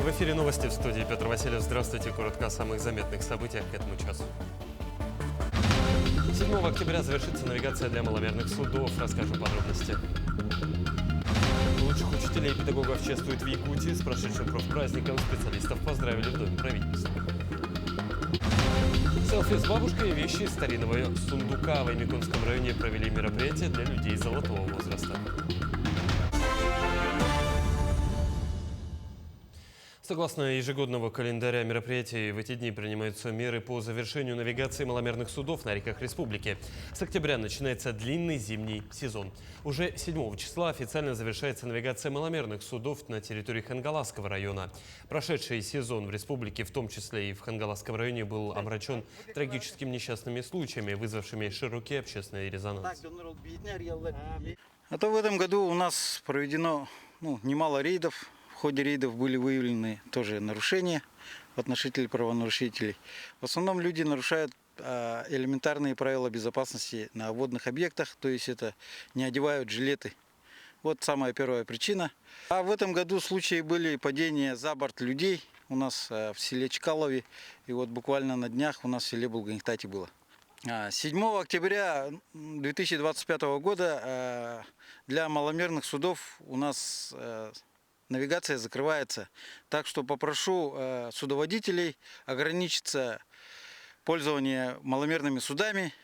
В эфире новости, в студии Петр Васильев. Здравствуйте. Коротко о самых заметных событиях к этому часу. 7 октября завершится навигация для маломерных судов. Расскажем подробности. Лучших учителей и педагогов чествуют в Якутии. С прошедшим профпраздником специалистов поздравили в Доме правительства. Селфи с бабушкой и вещи из старинного сундука. В Аймиконском районе провели мероприятие для людей золотого возраста. Согласно ежегодного календаря мероприятий, в эти дни принимаются меры по завершению навигации маломерных судов на реках республики. С октября начинается длинный зимний сезон. Уже 7 числа официально завершается навигация маломерных судов на территории Хангаласского района. Прошедший сезон в республике, в том числе и в Хангаласском районе, был омрачен трагическими несчастными случаями, вызвавшими широкий общественный резонанс. А то в этом году у нас проведено немало рейдов. В ходе рейдов были выявлены тоже нарушения относительно правонарушителей. В основном люди нарушают элементарные правила безопасности на водных объектах, то есть это не одевают жилеты. Вот самая первая причина. А в этом году случаи были падения за борт людей у нас в селе Чкалове, и вот буквально на днях у нас в селе Булганхтати было. 7 октября 2025 года для маломерных судов у нас навигация закрывается. Так что попрошу судоводителей ограничиться пользованием маломерными судами.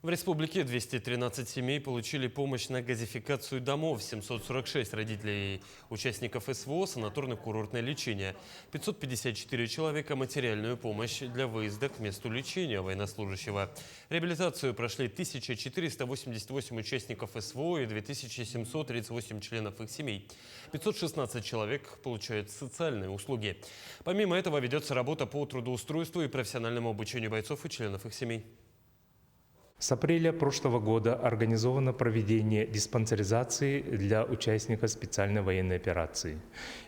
В республике 213 семей получили помощь на газификацию домов, 746 родителей участников СВО, санаторно-курортное лечение, 554 человека материальную помощь для выезда к месту лечения военнослужащего. Реабилитацию прошли 1488 участников СВО и 2738 членов их семей. 516 человек получают социальные услуги. Помимо этого ведется работа по трудоустройству и профессиональному обучению бойцов и членов их семей. С апреля прошлого года организовано проведение диспансеризации для участников специальной военной операции.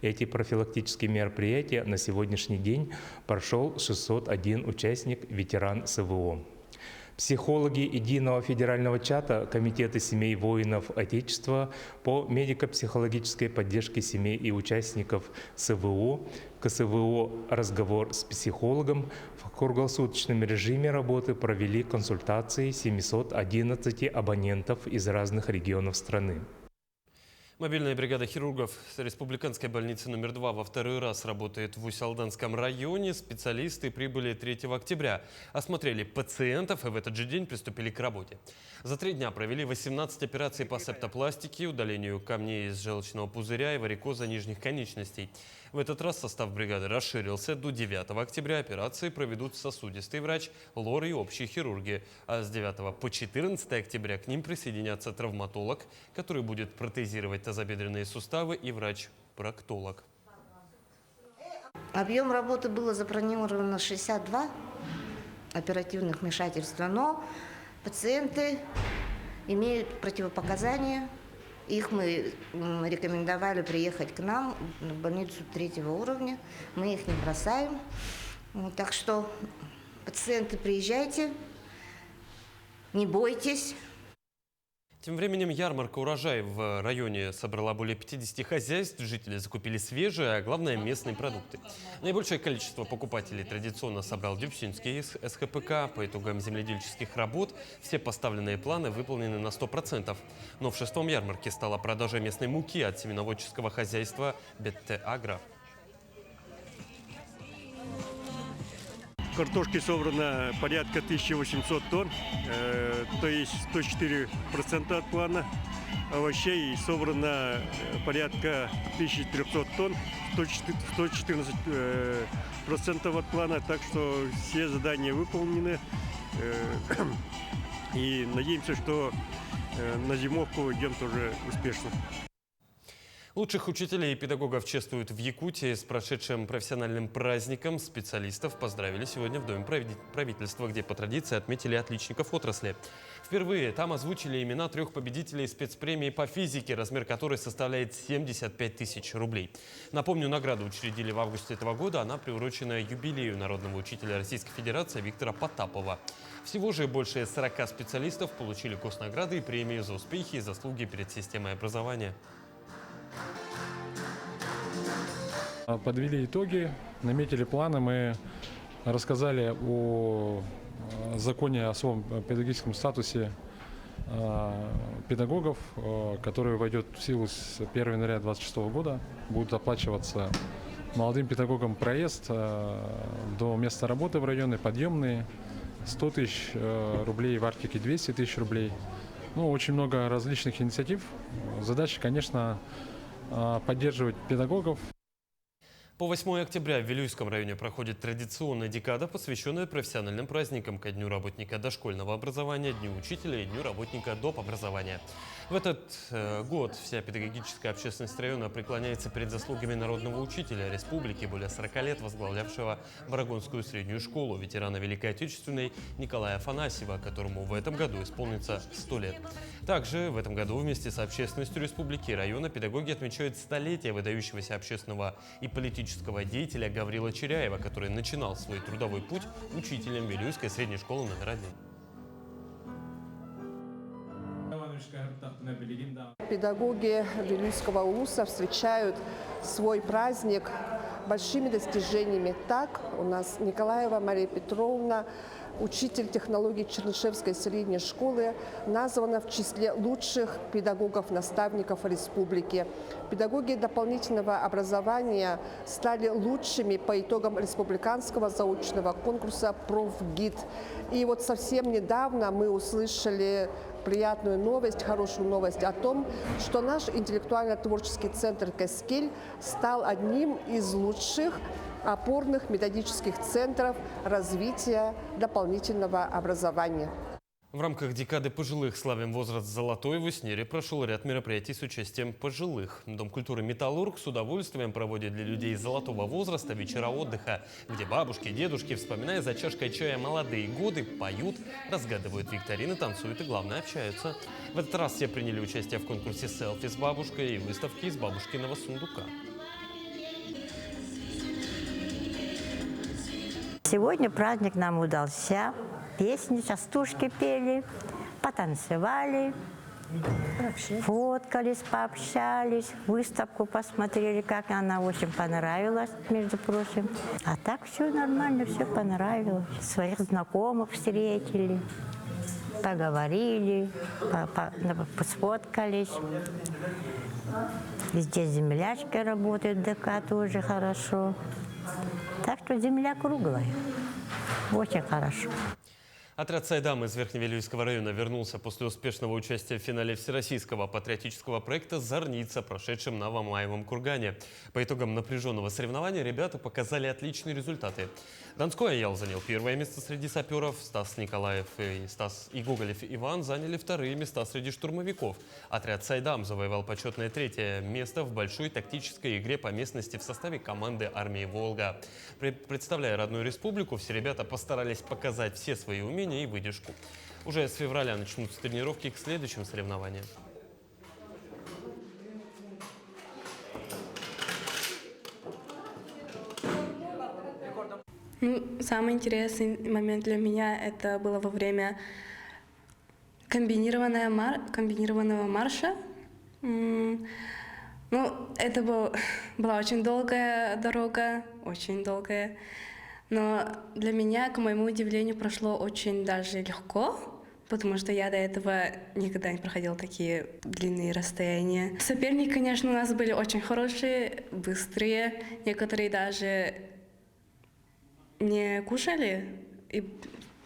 Эти профилактические мероприятия на сегодняшний день прошел 601 участник, ветеран СВО. Психологи Единого федерального чата Комитета семей воинов Отечества по медико-психологической поддержке семей и участников СВО, КСВО «Разговор с психологом» в круглосуточном режиме работы провели консультации 711 абонентов из разных регионов страны. Мобильная бригада хирургов с республиканской больницы номер 2 во второй раз работает в Усть-Алданском районе. Специалисты прибыли 3 октября, осмотрели пациентов и в этот же день приступили к работе. За 3 дня провели 18 операций по септопластике, удалению камней из желчного пузыря и варикоза нижних конечностей. В этот раз состав бригады расширился. До 9 октября операции проведут сосудистый врач, лор и общие хирурги. А с 9 по 14 октября к ним присоединятся травматолог, который будет протезировать тазобедренные суставы, и врач-проктолог. Объем работы было запланировано 62 оперативных вмешательства, но пациенты имеют противопоказания. Их мы рекомендовали приехать к нам в больницу 3-го уровня. Мы их не бросаем. Так что, пациенты, приезжайте, не бойтесь. Тем временем ярмарка урожая в районе собрала более 50 хозяйств. Жители закупили свежие, а главное местные продукты. Наибольшее количество покупателей традиционно собрал Дюбсинский СХПК. По итогам земледельческих работ все поставленные планы выполнены на 100%. Но в 6-м ярмарке стала продажа местной муки от семеноводческого хозяйства Бетте Агро. Картошки собрано порядка 1800 тонн, то есть 104% от плана. Овощей собрано порядка 1300 тонн, 114% от плана. Так что все задания выполнены. И надеемся, что на зимовку идем тоже успешно. Лучших учителей и педагогов чествуют в Якутии. С прошедшим профессиональным праздником специалистов поздравили сегодня в Доме правительства, где по традиции отметили отличников отрасли. Впервые там озвучили имена 3 победителей спецпремии по физике, размер которой составляет 75 тысяч рублей. Напомню, награду учредили в августе этого года. Она приурочена юбилею народного учителя Российской Федерации Виктора Потапова. Всего же больше 40 специалистов получили госнаграды и премии за успехи и заслуги перед системой образования. Подвели итоги, наметили планы, мы рассказали о законе о особом педагогическом статусе педагогов, который войдет в силу с 1 января 2026 года. Будет оплачиваться молодым педагогам проезд до места работы в районы, подъемные, 100 тысяч рублей, в Арктике 200 тысяч рублей. Ну, очень много различных инициатив. Задача, конечно, поддерживать педагогов. По 8 октября в Вилюйском районе проходит традиционная декада, посвященная профессиональным праздникам ко Дню работника дошкольного образования, Дню учителя и Дню работника доп. Образования. В этот год вся педагогическая общественность района преклоняется перед заслугами народного учителя республики, более 40 лет возглавлявшего Барагонскую среднюю школу, ветерана Великой Отечественной Николая Афанасьева, которому в этом году исполнится 100 лет. Также в этом году вместе с общественностью республики и района педагоги отмечают столетие выдающегося общественного и политического деятеля Гаврила Черяева, который начинал свой трудовой путь учителем Вилюйской средней школы номер 1. Педагоги Вилюйского УЛУСа встречают свой праздник большими достижениями. Так, у нас Николаева Мария Петровна, учитель технологий Чернышевской средней школы, названа в числе лучших педагогов-наставников республики. Педагоги дополнительного образования стали лучшими по итогам республиканского заочного конкурса «Профгид». И вот совсем недавно мы услышали приятную новость, хорошую новость о том, что наш интеллектуально-творческий центр «Каскель» стал одним из лучших опорных методических центров развития дополнительного образования. В рамках декады пожилых «Славим возраст золотой» в Уснере прошел ряд мероприятий с участием пожилых. Дом культуры «Металлург» с удовольствием проводит для людей золотого возраста вечера отдыха, где бабушки и дедушки, вспоминая за чашкой чая молодые годы, поют, разгадывают викторины, танцуют и, главное, общаются. В этот раз все приняли участие в конкурсе «Селфи с бабушкой» и выставке из бабушкиного сундука. Сегодня праздник нам удался. Песни, частушки пели, потанцевали, фоткались, пообщались, выставку посмотрели, как она очень понравилась, между прочим. А так все нормально, все понравилось. Своих знакомых встретили, поговорили, сфоткались. Здесь землячка работает, ДК тоже хорошо. Так что земля круглая. Очень хорошо. Отряд «Сайдам» из Верхневилюйского района вернулся после успешного участия в финале всероссийского патриотического проекта «Зорница», прошедшем на Мамаевом кургане. По итогам напряженного соревнования ребята показали отличные результаты. Донской Аял занял первое место среди саперов, Стас Николаев и Гоголев Иван заняли вторые места среди штурмовиков. Отряд «Сайдам» завоевал почетное третье место в большой тактической игре по местности в составе команды армии «Волга». Представляя родную республику, все ребята постарались показать все свои умения и выдержку. Уже с февраля начнутся тренировки к следующим соревнованиям. Самый интересный момент для меня это было во время комбинированного марша. Это была очень долгая дорога, очень долгая. Но для меня, к моему удивлению, прошло очень даже легко, потому что я до этого никогда не проходила такие длинные расстояния. Соперники, конечно, у нас были очень хорошие, быстрые. Некоторые даже не кушали, и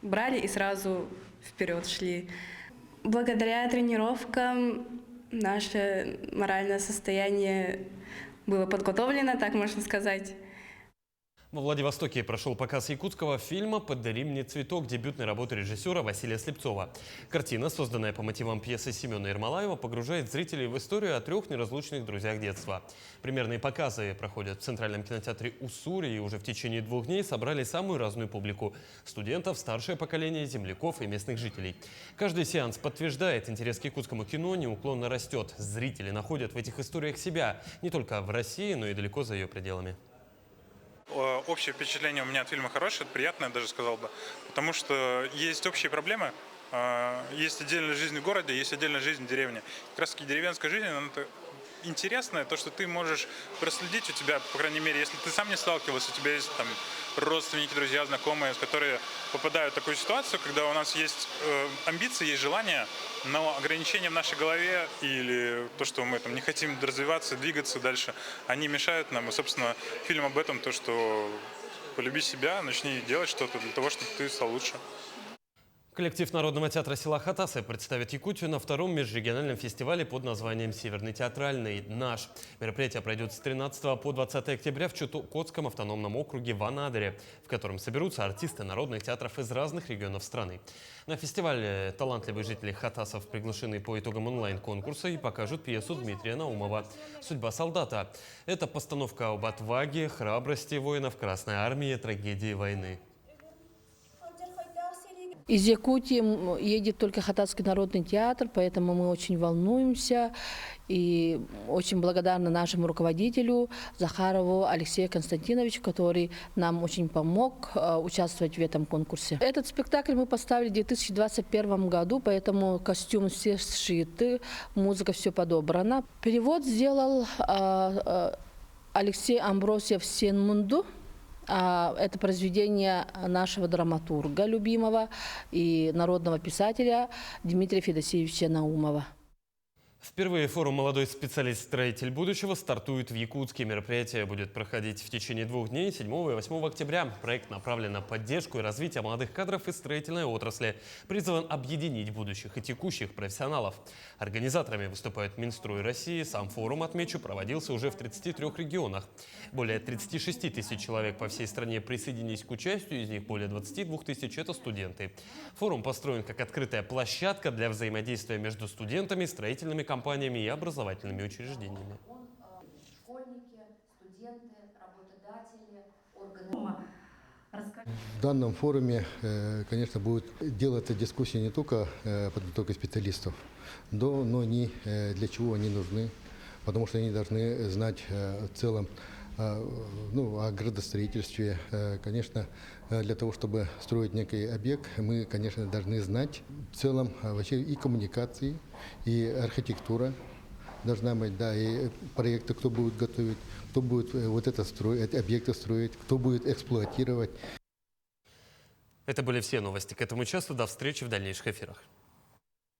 брали и сразу вперед шли. Благодаря тренировкам наше моральное состояние было подготовлено, так можно сказать. Во Владивостоке прошел показ якутского фильма «Подари мне цветок» дебютной работы режиссера Василия Слепцова. Картина, созданная по мотивам пьесы Семена Ермолаева, погружает зрителей в историю о трех неразлучных друзьях детства. Премьерные показы проходят в Центральном кинотеатре «Уссури» и уже в течение 2 дней собрали самую разную публику – студентов, старшее поколение, земляков и местных жителей. Каждый сеанс подтверждает, интерес к якутскому кино неуклонно растет. Зрители находят в этих историях себя не только в России, но и далеко за ее пределами. Общее впечатление у меня от фильма хорошее, приятное, даже сказал бы, потому что есть общие проблемы, есть отдельная жизнь в городе, есть отдельная жизнь в деревне. Как раз таки деревенская жизнь, она интересное, то, что ты можешь проследить у тебя, по крайней мере, если ты сам не сталкивался, у тебя есть там родственники, друзья, знакомые, которые попадают в такую ситуацию, когда у нас есть амбиции, есть желание, но ограничения в нашей голове или то, что мы там не хотим развиваться, двигаться дальше, они мешают нам. И, собственно, фильм об этом, то, что полюби себя, начни делать что-то для того, чтобы ты стал лучше. Коллектив Народного театра села Хатасы представит Якутию на втором межрегиональном фестивале под названием «Северный театральный наш». Мероприятие пройдет с 13 по 20 октября в Чукотском автономном округе в Анадыре, в котором соберутся артисты народных театров из разных регионов страны. На фестивале талантливые жители Хатасов приглашены по итогам онлайн-конкурса и покажут пьесу Дмитрия Наумова «Судьба солдата». Это постановка об отваге, храбрости воинов Красной Армии, трагедии войны. Из Якутии едет только Хатасский народный театр, поэтому мы очень волнуемся и очень благодарны нашему руководителю Захарову Алексею Константиновичу, который нам очень помог участвовать в этом конкурсе. Этот спектакль мы поставили в 2021 году, поэтому костюмы все сшиты, музыка все подобрана. Перевод сделал Алексей Амбросьев «Сенмунду». Это произведение нашего драматурга любимого и народного писателя Дмитрия Федосеевича Наумова. Впервые форум «Молодой специалист-строитель будущего» стартует в Якутске. Мероприятие будет проходить в течение 2 дней, 7 и 8 октября. Проект направлен на поддержку и развитие молодых кадров из строительной отрасли. Призван объединить будущих и текущих профессионалов. Организаторами выступают Минстрой России. Сам форум, отмечу, проводился уже в 33 регионах. Более 36 тысяч человек по всей стране присоединились к участию, из них более 22 тысяч – это студенты. Форум построен как открытая площадка для взаимодействия между студентами, строительными компаниями и образовательными учреждениями. Школьники, студенты, работодатели, органы. В данном форуме, конечно, будет делаться дискуссия не только подготовки специалистов, но и для чего они нужны, потому что они должны знать в целом о градостроительстве. Конечно, для того, чтобы строить некий объект, мы, конечно, должны знать в целом вообще и коммуникации, и архитектура должна быть, да, и проекты, кто будет готовить, кто будет вот это строить, объекты строить, кто будет эксплуатировать. Это были все новости к этому часу. До встречи в дальнейших эфирах.